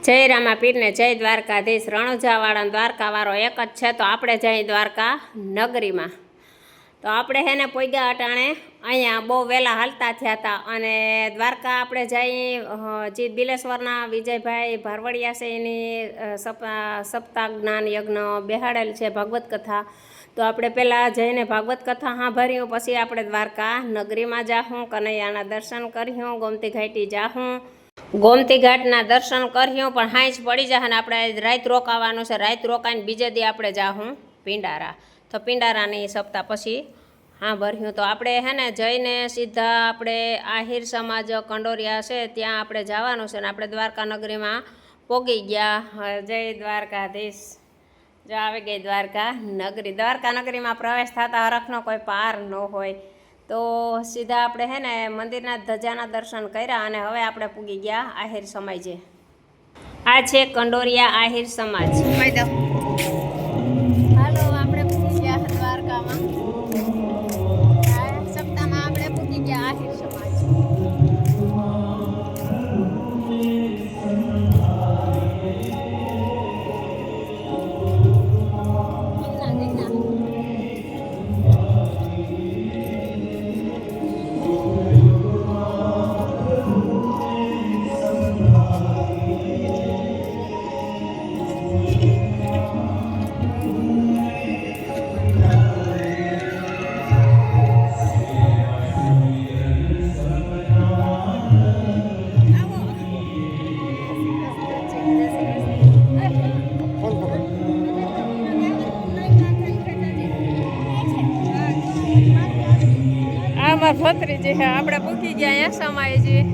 જય રામાપીરને જય દ્વારકાધીશ। રણુજાવાળા દ્વારકાવાળો એક જ છે, તો આપણે જઈ દ્વારકા નગરીમાં। તો આપણે હેને પોગ્યા અટાણે અહીંયા બહુ વહેલા હાલતા થયા હતા અને દ્વારકા આપણે જઈ જે બિલેશ્વરના વિજયભાઈ ભારવડિયા છે એની સપ્તાહ જ્ઞાન યજ્ઞ બેહાડેલ છે ભાગવત કથા। તો આપણે પહેલાં જઈને ભાગવત કથા સાંભળ્યું, પછી આપણે દ્વારકા નગરીમાં જાહું, કનૈયાના દર્શન કર્યું, ગોમતી ઘાટી જાહું, ગોમતી ઘાટના દર્શન કર્યું, પણ હાંજ પડી જાય ને આપણે રાત રોકાવાનું છે। રાત રોકાઈને બીજે દી આપણે જાહું પિંડારા। તો પિંડારાની સપ્તાહ પછી સાંભળ્યું। તો આપણે હે ને જઈને સીધા આપણે આહિર સમાજ કંડોરિયા છે ત્યાં આપણે જવાનું છે ને આપણે દ્વારકા નગરીમાં પોગી ગયા। જય દ્વારકાધીશ। જો આવી ગઈ દ્વારકા નગરી। દ્વારકા નગરીમાં પ્રવેશ થતા હરખનો કોઈ પાર ન હોય। તો સીધા આપણે હે ને મંદિરના ધજાના દર્શન કર્યા અને હવે આપણે પૂગી ગયા આહિર સમાજે। આ છે કંડોરિયા આહિર સમાજ। હાલો આપણે પૂગી ગયા દ્વારકામાં। સપ્તાહમાં આપણે પૂગી ગયા આહિર સમાજ। ભત્રીજી છે આપણે પૂકી ગયા સમાયજી।